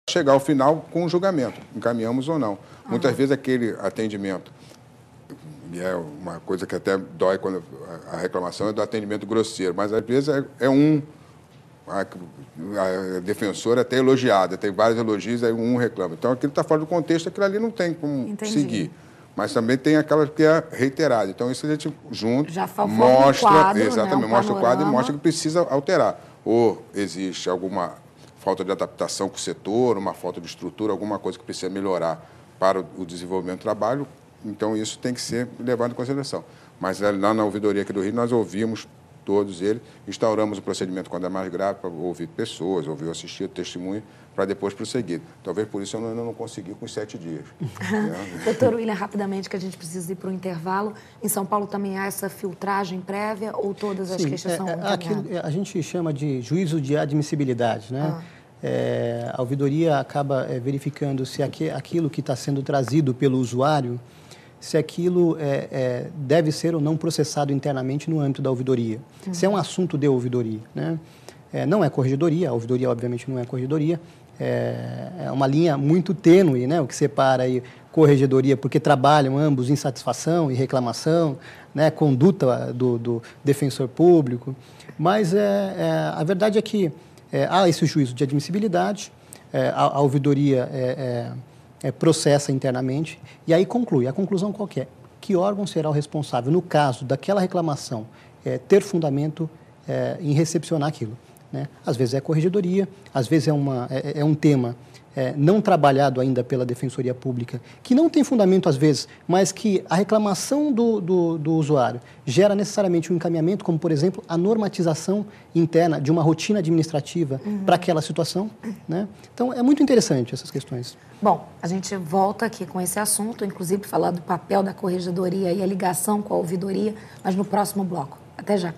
chegar ao final com o julgamento, encaminhamos ou não. Muitas vezes aquele atendimento, e é uma coisa que até dói quando a reclamação é do atendimento grosseiro, mas às vezes a defensora é até elogiada, tem vários elogios, aí um reclama. Então, aquilo está fora do contexto, aquilo ali não tem como seguir. Mas também tem aquela que é reiterada. Então, isso a gente junto mostra, quadro, exatamente, né, mostra o quadro e mostra que precisa alterar. Ou existe alguma falta de adaptação com o setor, uma falta de estrutura, alguma coisa que precisa melhorar para o desenvolvimento do trabalho, então isso tem que ser levado em consideração. Mas lá na ouvidoria aqui do Rio, nós ouvimos todos eles, instauramos o procedimento quando é mais grave, para ouvir pessoas, ouvir o assistido, testemunho, para depois prosseguir. Talvez por isso eu ainda não consegui com os 7 dias. Doutor William, rapidamente, que a gente precisa ir para o intervalo. Em São Paulo também há essa filtragem prévia ou todas as queixas são encaminhadas? A gente chama de juízo de admissibilidade, né? A ouvidoria acaba verificando se aquilo que está sendo trazido pelo usuário, se aquilo deve ser ou não processado internamente no âmbito da ouvidoria. Se é um assunto de ouvidoria, né? Não é corregedoria, a ouvidoria obviamente não é corregedoria, é uma linha muito tênue, né? O que separa aí corregedoria, porque trabalham ambos insatisfação e reclamação, né? Conduta do defensor público, mas a verdade é que há esse juízo de admissibilidade, a ouvidoria processa internamente e aí conclui. A conclusão qual que é? Que órgão será o responsável, no caso daquela reclamação, ter fundamento em recepcionar aquilo, né? Às vezes é corregedoria, às vezes é um tema não trabalhado ainda pela Defensoria Pública, que não tem fundamento às vezes, mas que a reclamação do usuário gera necessariamente um encaminhamento, como, por exemplo, a normatização interna de uma rotina administrativa para aquela situação, né? Então, é muito interessante essas questões. Bom, a gente volta aqui com esse assunto, inclusive falar do papel da corregedoria e a ligação com a ouvidoria, mas no próximo bloco. Até já.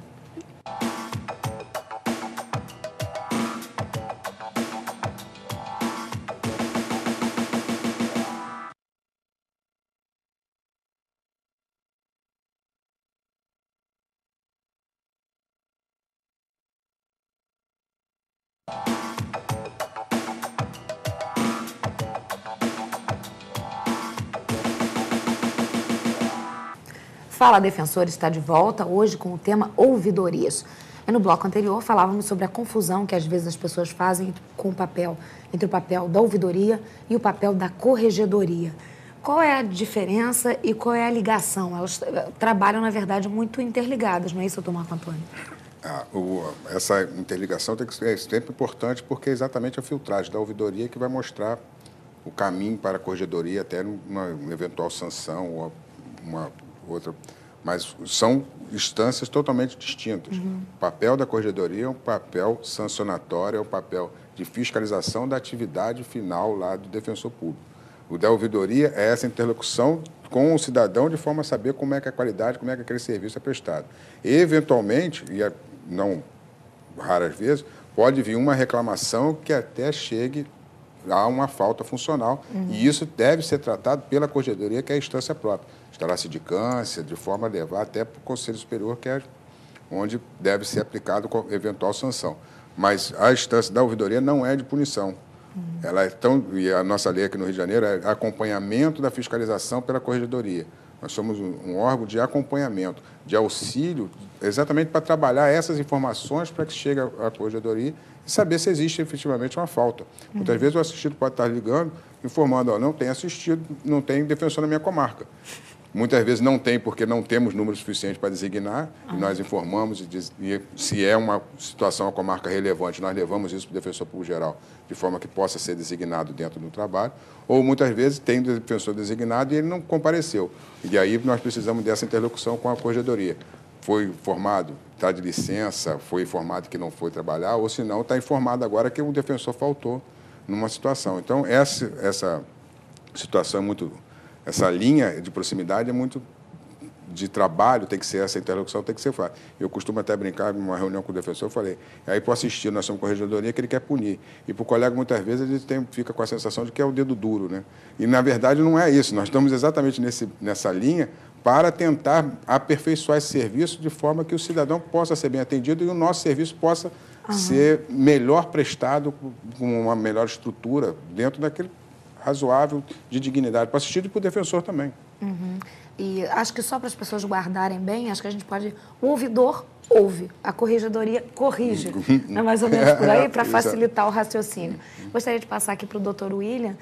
Fala Defensor está de volta hoje com o tema ouvidorias. No bloco anterior falávamos sobre a confusão que às vezes as pessoas fazem entre o papel da ouvidoria e o papel da corregedoria. Qual é a diferença e qual é a ligação? Elas trabalham, na verdade, muito interligadas, não é isso, doutor Marco Antônio? Essa interligação tem que ser sempre importante porque é exatamente a filtragem da ouvidoria que vai mostrar o caminho para a corregedoria até numa eventual sanção ou uma outra, mas são instâncias totalmente distintas. O papel da corregedoria é um papel sancionatório, é um papel de fiscalização da atividade final lá do defensor público. O da ouvidoria é essa interlocução com o cidadão de forma a saber como é que é a qualidade, como é que aquele serviço é prestado. E, eventualmente, e não raras vezes, pode vir uma reclamação que até chegue a uma falta funcional, e isso deve ser tratado pela corregedoria, que é a instância própria. Estará sindicância, de forma a levar até para o Conselho Superior, que é onde deve ser aplicado com eventual sanção. Mas a instância da ouvidoria não é de punição. Ela e a nossa lei aqui no Rio de Janeiro é acompanhamento da fiscalização pela corregedoria. Nós somos um órgão de acompanhamento, de auxílio, exatamente para trabalhar essas informações para que chegue à corregedoria e saber se existe efetivamente uma falta. Muitas vezes o assistido pode estar ligando, informando, não tem assistido, não tem defensor na minha comarca. Muitas vezes não tem, porque não temos número suficiente para designar, e nós informamos, e se é uma situação, a comarca relevante, nós levamos isso para o defensor público geral, de forma que possa ser designado dentro do trabalho, ou muitas vezes tem defensor designado e ele não compareceu. E aí nós precisamos dessa interlocução com a corregedoria. Foi informado, está de licença, foi informado que não foi trabalhar, ou se não, está informado agora que o defensor faltou numa situação. Então, essa situação é muito... Essa linha de proximidade é muito de trabalho, tem que ser essa interlocução, tem que ser fácil. Eu costumo até brincar, numa reunião com o defensor, eu falei, aí para o assistir, nós somos corregedoria, que ele quer punir. E para o colega, muitas vezes, ele fica com a sensação de que é o dedo duro, né? E, na verdade, não é isso. Nós estamos exatamente nessa linha para tentar aperfeiçoar esse serviço de forma que o cidadão possa ser bem atendido e o nosso serviço possa ser melhor prestado, com uma melhor estrutura, dentro daquele razoável de dignidade para o assistido e para o defensor também. E acho que só para as pessoas guardarem bem, acho que a gente pode... O ouvidor ouve, a corregedoria corrige. Não é mais ou menos por aí, para facilitar o raciocínio. Gostaria de passar aqui para o doutor William.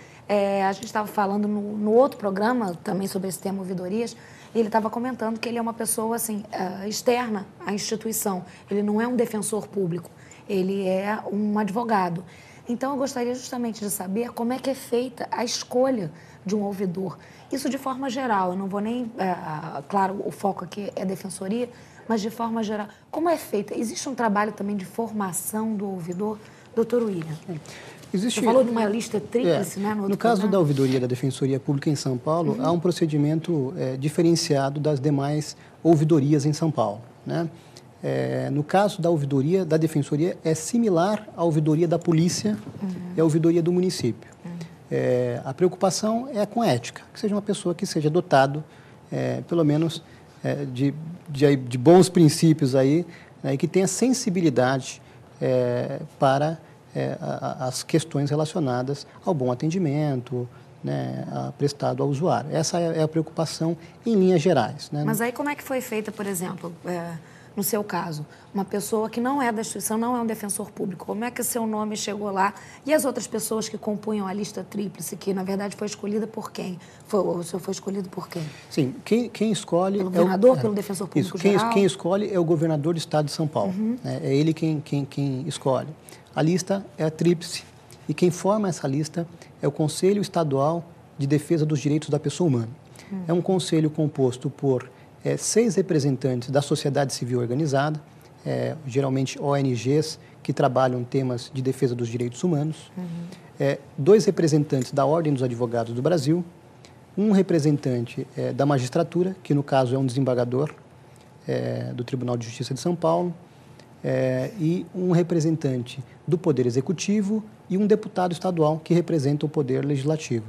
A gente estava falando no outro programa também sobre esse tema ouvidorias, e ele estava comentando que ele é uma pessoa assim, externa à instituição. Ele não é um defensor público, ele é um advogado. Então, eu gostaria justamente de saber como é que é feita a escolha de um ouvidor. Isso de forma geral, eu não vou nem... claro, o foco aqui é defensoria, mas de forma geral. Como é feita? Existe um trabalho também de formação do ouvidor? Doutor William, você falou de uma lista tríplice, né? No caso da ouvidoria da Defensoria Pública em São Paulo, há um procedimento diferenciado das demais ouvidorias em São Paulo, né? No caso da ouvidoria da Defensoria, é similar à ouvidoria da Polícia e à ouvidoria do município. A preocupação é com a ética, que seja uma pessoa que seja dotado, pelo menos, de bons princípios aí, né, e que tenha sensibilidade para as questões relacionadas ao bom atendimento, né, prestado ao usuário. Essa é a preocupação em linhas gerais, né? Mas aí como é que foi feita, por exemplo, no seu caso, uma pessoa que não é da instituição, não é um defensor público, como é que o seu nome chegou lá? E as outras pessoas que compunham a lista tríplice, que na verdade foi escolhida por quem? O senhor foi escolhido por quem? Sim, quem escolhe... Pelo governador, pelo defensor público geral? Quem escolhe é o governador do estado de São Paulo. É ele quem escolhe. A lista é a tríplice e quem forma essa lista é o Conselho Estadual de Defesa dos Direitos da Pessoa Humana. É um conselho composto por 6 representantes da sociedade civil organizada, geralmente ONGs que trabalham temas de defesa dos direitos humanos, 2 representantes da Ordem dos Advogados do Brasil, um representante da magistratura, que no caso é um desembargador do Tribunal de Justiça de São Paulo, e um representante do Poder Executivo e um deputado estadual que representa o Poder Legislativo,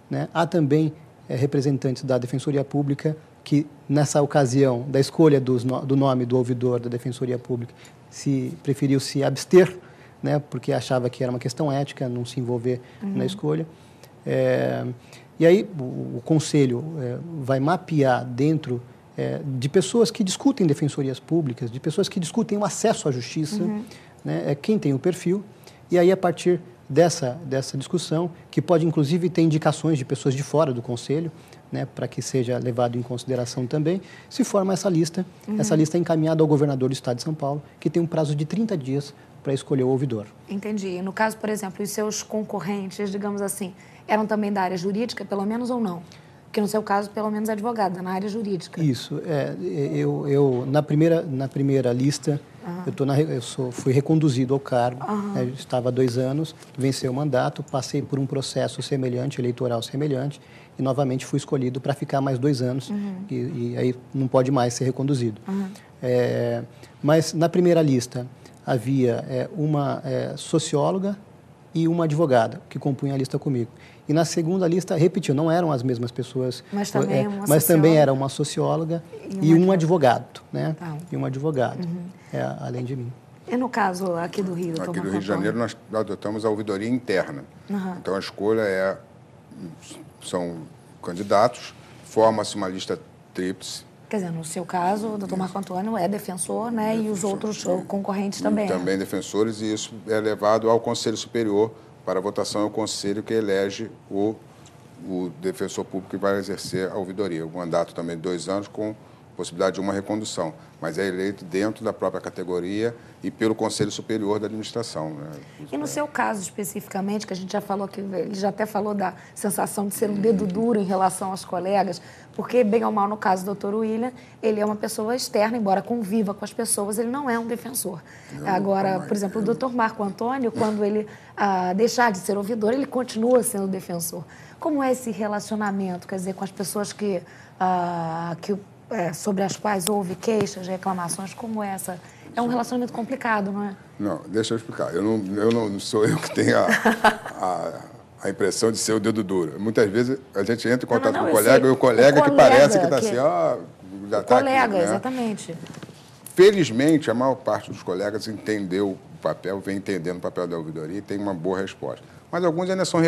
né? Há também representantes da Defensoria Pública que, nessa ocasião da escolha do nome do ouvidor da Defensoria Pública, preferiu se abster, né, porque achava que era uma questão ética, não se envolver na escolha. E aí o Conselho vai mapear dentro de pessoas que discutem defensorias públicas, de pessoas que discutem o acesso à justiça, né, quem tem o perfil, e aí a partir dessa discussão, que pode inclusive ter indicações de pessoas de fora do Conselho, né, para que seja levado em consideração também, se forma essa lista. Essa lista é encaminhada ao governador do estado de São Paulo, que tem um prazo de 30 dias para escolher o ouvidor. Entendi. No caso, por exemplo, os seus concorrentes, digamos assim, eram também da área jurídica, pelo menos, ou não? Porque no seu caso, pelo menos, advogada, na área jurídica. Isso. Eu na primeira lista, fui reconduzido ao cargo, estava há 2 anos, venci o mandato, passei por um processo semelhante, eleitoral semelhante, e novamente fui escolhido para ficar mais 2 anos, e aí não pode mais ser reconduzido. Mas na primeira lista havia uma socióloga e uma advogada que compunham a lista comigo. E na segunda lista, repetiu, não eram as mesmas pessoas, mas também era uma socióloga e um advogado, né? E um advogado, além de mim. E no caso aqui do Rio, aqui do Rio de Janeiro, nós adotamos a ouvidoria interna. Então, a escolha são candidatos, forma-se uma lista tríplice. Quer dizer, no seu caso, o doutor Marco Antônio é defensor, né? E os outros concorrentes também. Também defensores, e isso é levado ao Conselho Superior para votação. É o Conselho que elege o defensor público que vai exercer a ouvidoria. O mandato também de 2 anos, com possibilidade de uma recondução, mas é eleito dentro da própria categoria e pelo Conselho Superior da Administração, né? E no seu caso especificamente, que a gente já falou que ele já até falou da sensação de ser um dedo duro em relação aos colegas, porque, bem ou mal, no caso do Dr. William, ele é uma pessoa externa, embora conviva com as pessoas, ele não é um defensor. Agora, por exemplo, o Dr. Marco Antônio, quando ele deixar de ser ouvidor, ele continua sendo defensor. Como é esse relacionamento, quer dizer, com as pessoas sobre as quais houve queixas, reclamações, como essa? É um relacionamento complicado, não é? Não, deixa eu explicar. Eu não sou eu que tenho a impressão de ser o dedo duro. Muitas vezes a gente entra em contato com o colega, e o colega que parece que está assim, já está aqui, né? Exatamente. Felizmente, a maior parte dos colegas entendeu papel, vem entendendo o papel da ouvidoria e tem uma boa resposta. Mas alguns ainda são